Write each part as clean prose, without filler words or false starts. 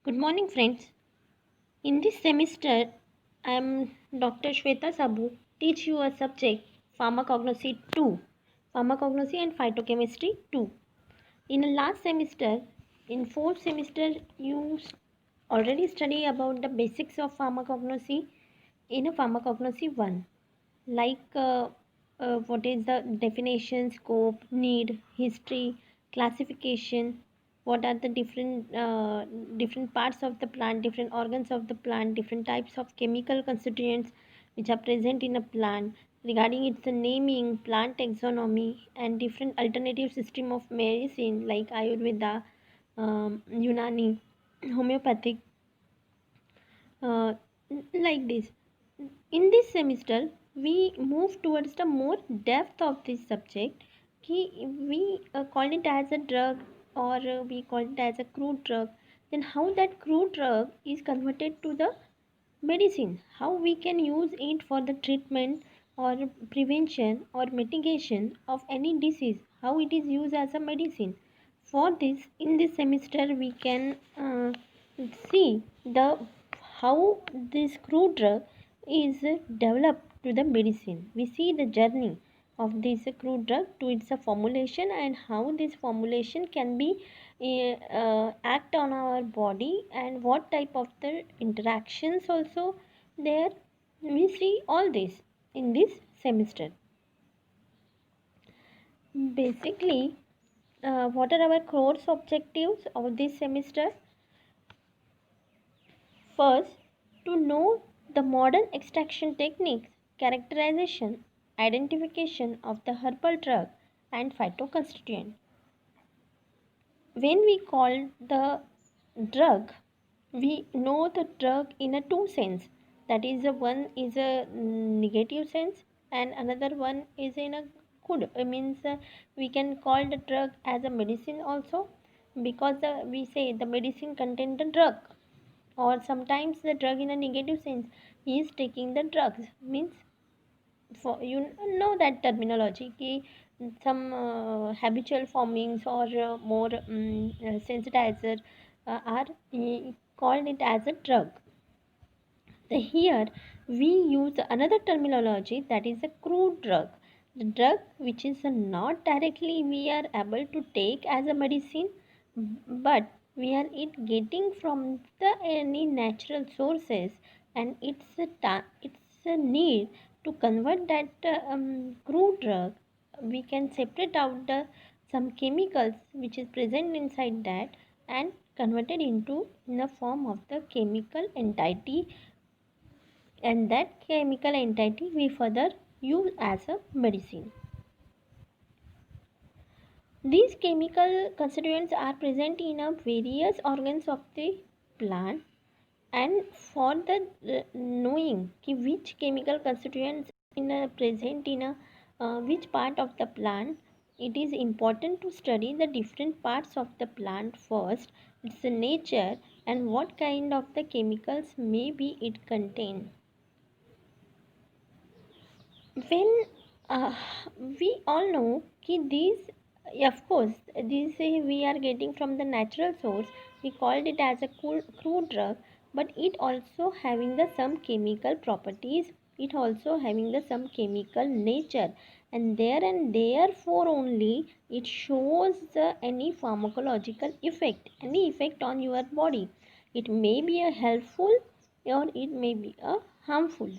Good morning, friends. In this semester, I am Dr. Shweta Sabu, teach you a subject Pharmacognosy 2, Pharmacognosy and Phytochemistry 2. In the last semester, in fourth semester, already study about the basics of pharmacognosy in a pharmacognosy 1, like what is the definition, scope, need, history, classification, what are the different parts of the plant, different organs of the plant, different types of chemical constituents which are present in a plant, regarding its naming, plant taxonomy, and different alternative system of medicine like Ayurveda, Unani, homeopathic, uh, like this. In this semester we move towards the more depth of this subject. We call it as a drug, or we call it as a crude drug. Then how that crude drug is converted to the medicine, how we can use it for the treatment or prevention or mitigation of any disease, how it is used as a medicine. For this, in this semester we can see the how this crude drug is developed to the medicine. We see the journey of this crude drug to its formulation, and how this formulation can be act on our body, and what type of the interactions also there. We see all this in this semester. Basically, what are our course objectives of this semester? First, to know the modern extraction techniques, characterization, identification of the herbal drug and phytoconstituent. When we call the drug, we know the drug in a two sense. That is, one is a negative sense, and another one is in a good. It means we can call the drug as a medicine also, because we say the medicine contains the drug, or sometimes the drug in a negative sense, he is taking the drugs, means for you know that terminology ki some habitual formings or more sensitizer are called it as a drug. Here we use another terminology, that is a crude drug, the drug which is not directly we are able to take as a medicine, but we are it getting from the any natural sources, and it's a need to convert that crude drug. We can separate out the some chemicals which is present inside that, and converted into in the form of the chemical entity, and that chemical entity we further use as a medicine. These chemical constituents are present in a various organs of the plant, and for the knowing which chemical constituents in a present in a which part of the plant, it is important to study the different parts of the plant first, its nature, and what kind of the chemicals may be it contain. When uh, we all know कि these, of course, these we are getting from the natural source, we called it as a crude drug, but it also having the some chemical properties, it also having the some chemical nature, and there and therefore only it shows the any pharmacological effect, any effect on your body. It may be a helpful or it may be a harmful,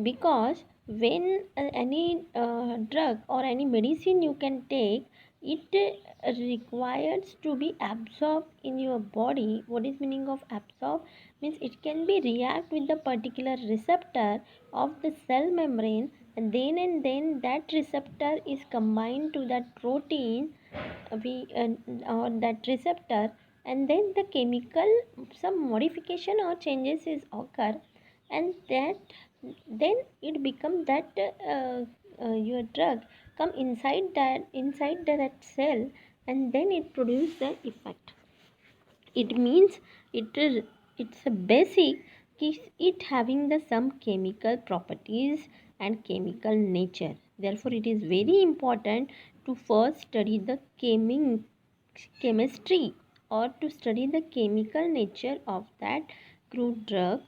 because when any drug or any medicine you can take, it requires to be absorbed in your body. What is meaning of absorb? Means it can be react with the particular receptor of the cell membrane, and then that receptor is combined to that protein, we or that receptor, and then the chemical some modification or changes is occur, and that then it become that your drug come inside that cell, and then it produce the effect. It means it is, it's a basic, it having the some chemical properties and chemical nature. Therefore it is very important to first study the chemistry or to study the chemical nature of that crude drug.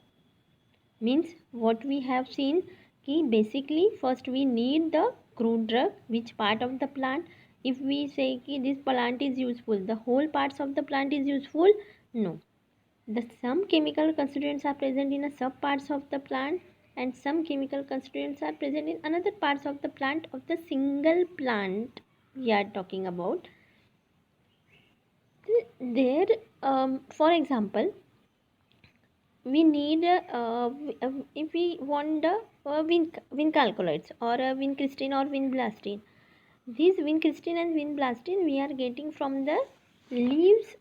Means what we have seen कि basically first we need the crude drug, which part of the plant. If we say कि this plant is useful, the whole parts of the plant is useful? No. The some chemical constituents are present in a sub parts of the plant, and some chemical constituents are present in another parts of the plant, of the single plant we are talking about. There, for example, we need if we want the vincalcoloids or vincristin or vinblastine. These vincristin and vinblastine we are getting from the leaves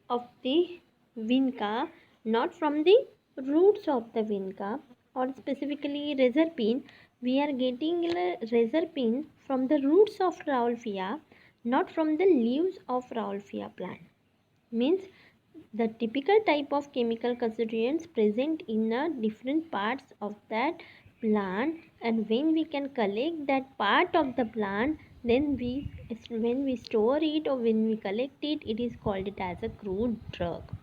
of the vinca, not from the roots of the vinca. Or specifically reserpine, we are getting reserpine from the roots of Rauwolfia, not from the leaves of Rauwolfia plant. Means the typical type of chemical constituents present in different parts of that plant, and when we can collect that part of the plant, then when we store it or when we collect it, it is called it as a crude drug.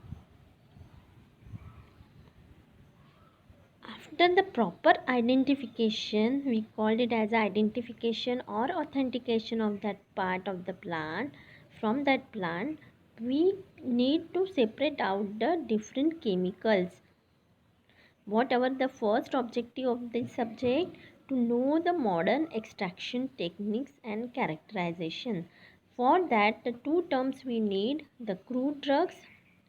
After the proper identification, we called it as identification or authentication of that part of the plant. From that plant, we need to separate out the different chemicals. Whatever the first objective of this subject, to know the modern extraction techniques and characterization. For that, the two terms we need, the crude drugs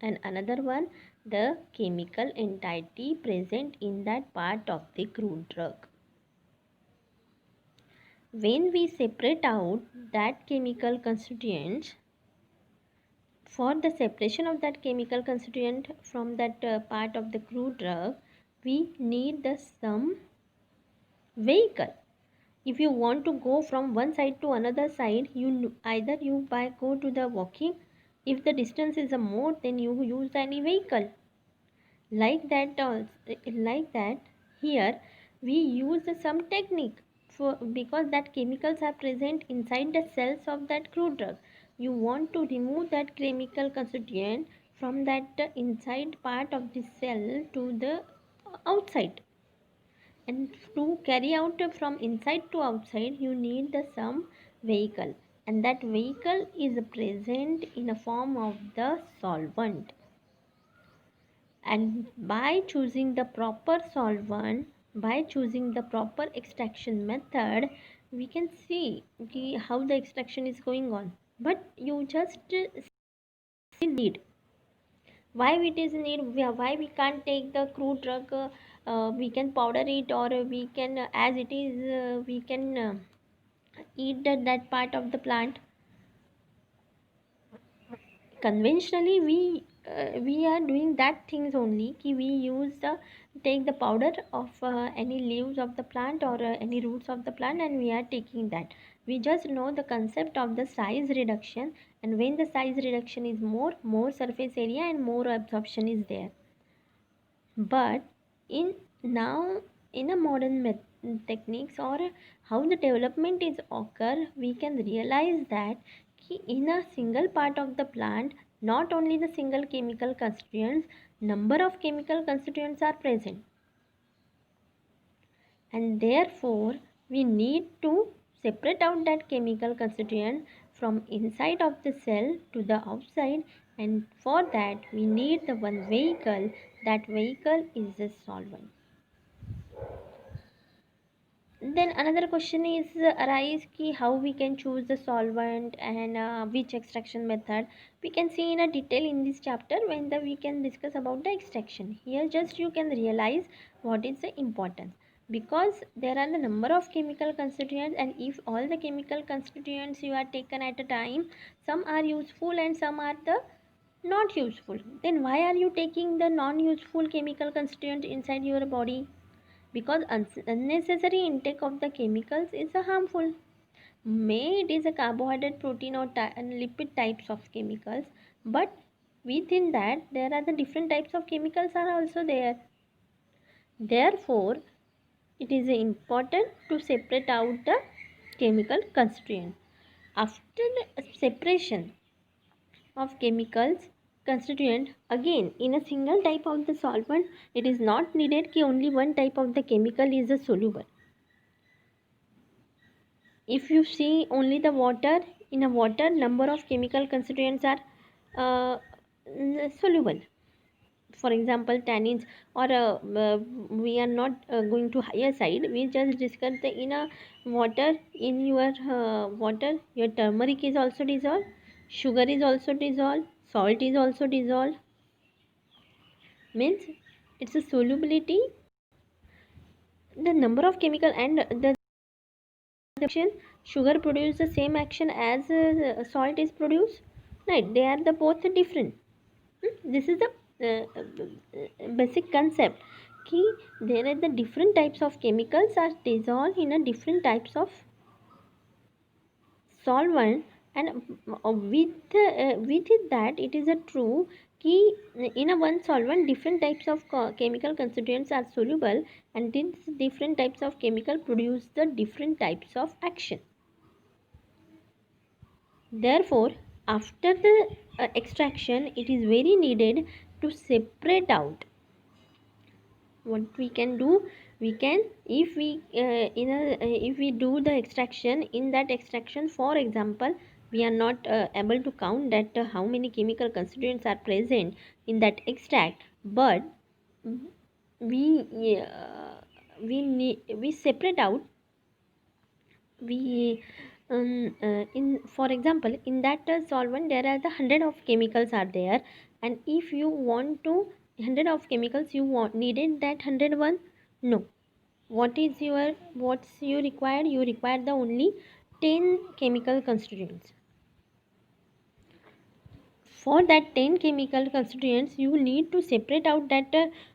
and another one, the chemical entity present in that part of the crude drug. When we separate out that chemical constituents, for the separation of that chemical constituent from that part of the crude drug, we need the some vehicle. If you want to go from one side to another side, either you by go to the walking. If the distance is a more, then you use any vehicle. Like that, here we use some technique for, because that chemicals are present inside the cells of that crude drug. You want to remove that chemical constituent from that inside part of the cell to the outside, and to carry out from inside to outside you need the some vehicle, and that vehicle is present in a form of the solvent. And by choosing the proper solvent, by choosing the proper extraction method, we can see how the extraction is going on. But you just need why it is need, why we can't take the crude drug, we can powder it, or we can as it is we can eat that part of the plant. Conventionally we are doing that things only कि we use the take the powder of any leaves of the plant or any roots of the plant, and we are taking that. We just know the concept of the size reduction, and when the size reduction is more surface area and more absorption is there. But in now in a modern techniques, or how the development is occur, we can realize that in a single part of the plant, not only the single chemical constituents, number of chemical constituents are present, and therefore we need to separate out that chemical constituent from inside of the cell to the outside, and for that we need the one vehicle. That vehicle is the solvent. Then another question is arise ki how we can choose the solvent and which extraction method. We can see in a detail in this chapter when we can discuss about the extraction. Here just you can realize what is the importance, because there are the number of chemical constituents, and if all the chemical constituents you are taken at a time, some are useful and some are the not useful, then why are you taking the non useful chemical constituent inside your body? Because unnecessary intake of the chemicals is a harmful. May it is a carbohydrate, protein or lipid types of chemicals, but within that there are the different types of chemicals are also there. Therefore it is important to separate out the chemical constituent. After separation, of chemicals constituent. Again, in a single type of the solvent, it is not needed कि only one type of the chemical is a soluble. If you see only the water, in a water number of chemical constituents are soluble. For example, tannins, or we are not going to higher side, we just discuss the in a water, in your water your turmeric is also dissolved, sugar is also dissolved, salt is also dissolved, means it's a solubility, the number of chemical and the action. Sugar produce the same action as salt is produced, right? They are the both different. This is the basic concept कि there are the different types of chemicals are dissolved in a different types of solvent, and with it that it is a true कि in a one solvent different types of chemical constituents are soluble, and these different types of chemical produce the different types of action. Therefore, after the extraction, it is very needed to separate out. What we can do, we can, if we if we do the extraction, in that extraction, for example, we are not able to count that how many chemical constituents are present in that extract, but we we separate out, we in, for example, in that solvent there are the 100 of chemicals are there, and if you want to 100 of chemicals, you want needed that 101, no, what is your, what's you required, you require the only 10 chemical constituents. For that 10 chemical constituents, you need to separate out that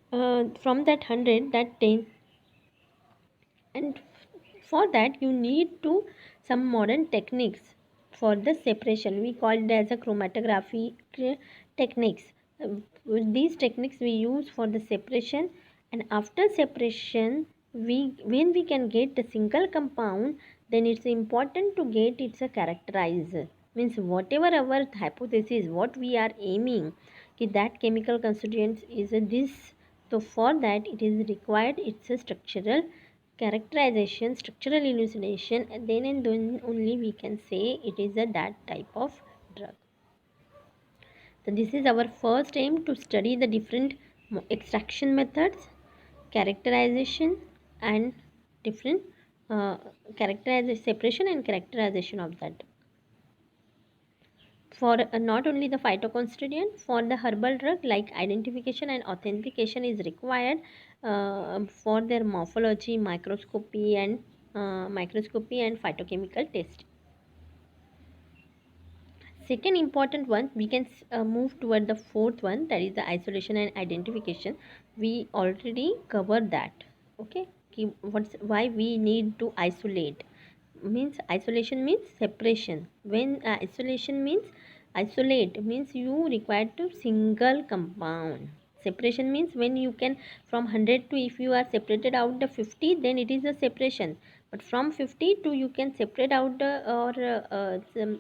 from that 100, that 10, and for that you need to some modern techniques for the separation, we call it as a chromatography techniques. With these techniques we use for the separation, and after separation, we, when we can get the single compound, then it's important to get it's a characterizer, means whatever our hypothesis, what we are aiming कि that chemical constituents is a this, so for that it is required it's a structural characterization, structural elucidation, and then only we can say it is a that type of drug. So this is our first aim, to study the different extraction methods, characterization, and different characterization, separation and characterization of that. For not only the phytoconstituent, for the herbal drug, like identification and authentication is required for their morphology, microscopy and phytochemical test. Second important one, we can move toward the fourth one, that is the isolation and identification. We already covered that. Okay, what's why we need to isolate, means isolation means separation. When isolation means, isolate means you require to single compound. Separation means when you can from 100 to, if you are separated out the 50, then it is a separation, but from 50 to you can separate out or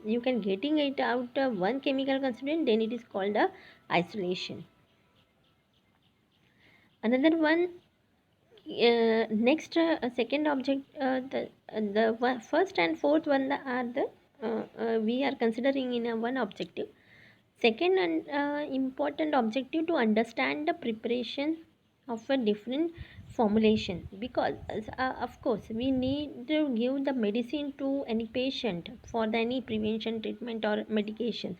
you can getting it out one chemical constituent, then it is called a isolation. Another one, next second object, the first and fourth one are the we are considering in a one objective. Second and important objective, to understand the preparation of a different formulation, because of course we need to give the medicine to any patient for the any prevention treatment or medication,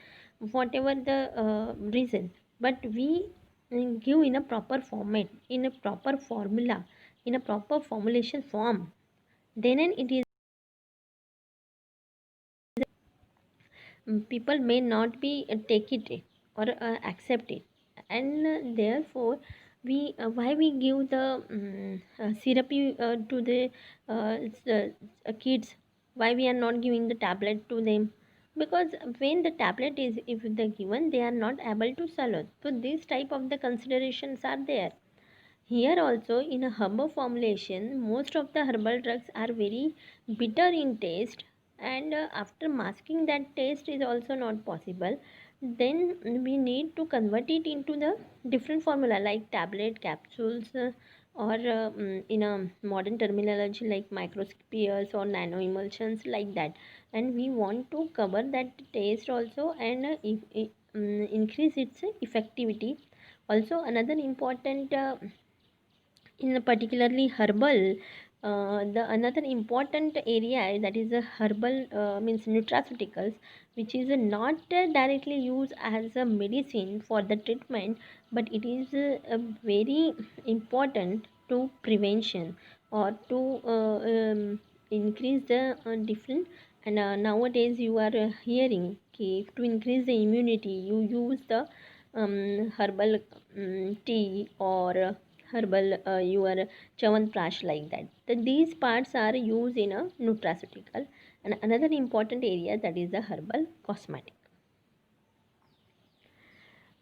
whatever the reason, but we give in a proper format, in a proper formula, in a proper formulation form, then it is people may not be take it or accept it, and therefore we why we give the syrupy to the kids, why we are not giving the tablet to them, because when the tablet is, if they given, they are not able to swallow, so these type of the considerations are there. Here also, in a herbal formulation, most of the herbal drugs are very bitter in taste, and after masking that taste is also not possible. then we need to convert it into the different formula like tablet, capsules, in a modern terminology like microspheres or nano emulsions like that. And we want to cover that taste also, and increase its effectivity. Also, another important in a particularly herbal, the another important area that is a herbal, means nutraceuticals, which is not directly used as a medicine for the treatment, but it is very important to prevention or to increase the different. And nowadays you are hearing ki, to increase the immunity you use the herbal tea, or herbal your chawanprash like that. These parts are used in a nutraceutical. And another important area that is the herbal cosmetic.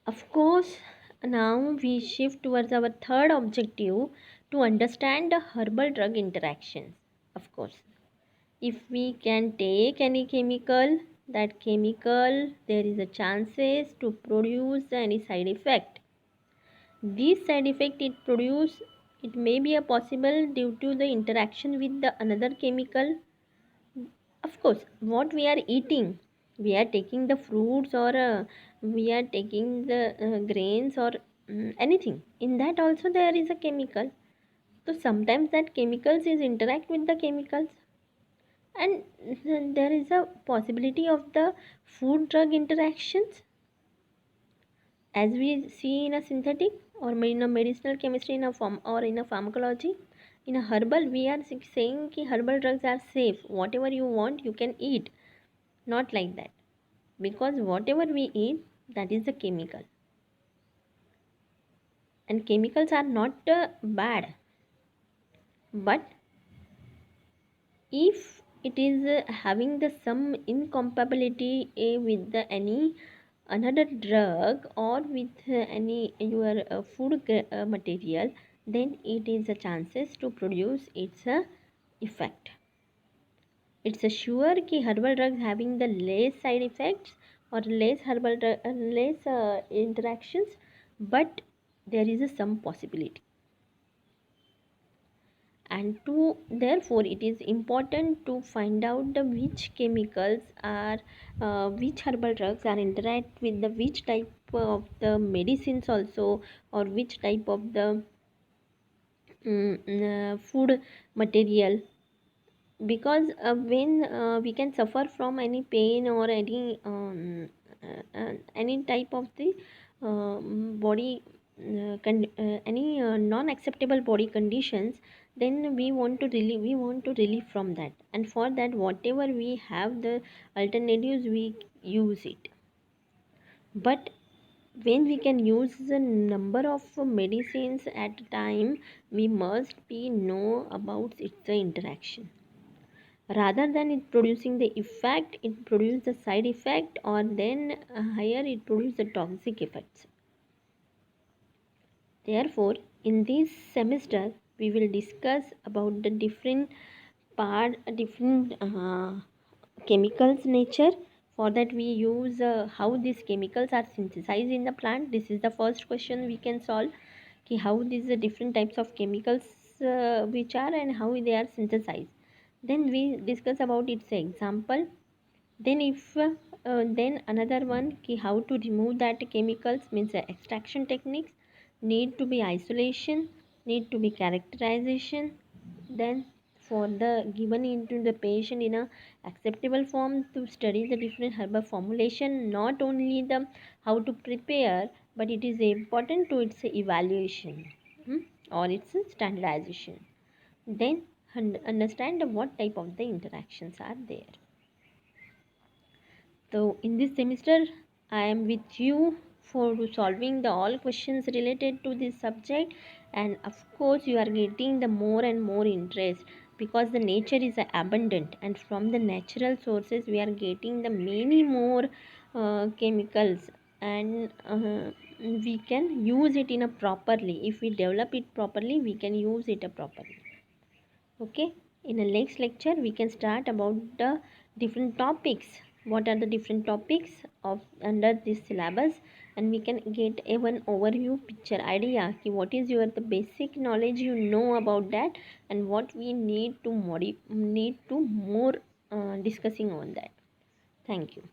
Of course, now we shift towards our third objective, to understand the herbal drug interactions. Of course, if we can take any chemical, that chemical there is a chances to produce any side effect. This side effect it produce, it may be a possible due to the interaction with the another chemical. Of course, what we are eating, we are taking the fruits, or we are taking the grains, or anything. In that also there is a chemical. So sometimes that chemicals is interact with the chemicals, and there is a possibility of the food drug interactions, as we see in a synthetic, or in a medicinal chemistry, in a form, or in a pharmacology. In a herbal we are saying ki herbal drugs are safe, whatever you want you can eat. Not like that, because whatever we eat, that is the chemical, and chemicals are not bad. But if it is having the some incompatibility with the any another drug, or with any your material, then it is a chances to produce its effect. It's a sure कि herbal drugs having the less side effects, or less less interactions, but there is a some possibility. And to therefore it is important to find out the which chemicals are, which herbal drugs are interact with the which type of the medicines also, or which type of the food material. Because when we can suffer from any pain, or any type of the body any non acceptable body conditions, then we want to relieve from that. And for that, whatever we have the alternatives, we use it. But when we can use the number of medicines at a time, we must be know about its interaction. Rather than it producing the effect, it produces the side effect, or then higher it produces the toxic effects. Therefore, in this semester we will discuss about the different chemicals nature. For that we use how these chemicals are synthesized in the plant. This is the first question we can solve, ki how these different types of chemicals which are, and how they are synthesized. Then we discuss about its example. Then if then another one ki how to remove that chemicals, means extraction techniques, need to be isolation, need to be characterization. Then for the given into the patient in a acceptable form, to study the different herbal formulation, not only the how to prepare, but it is important to its evaluation, or its standardization. Then understand what type of the interactions are there. So in this semester, I am with you for solving the all questions related to this subject, and of course you are getting the more and more interest, because the nature is abundant, and from the natural sources we are getting the many more chemicals, and we can use it in a properly. If we develop it properly, we can use it properly. Okay. In the next lecture we can start about the different topics what are the different topics of under this syllabus, and we can get a one overview picture idea ki what is your the basic knowledge you know about that, and what we need to need to more discussing on that. Thank you.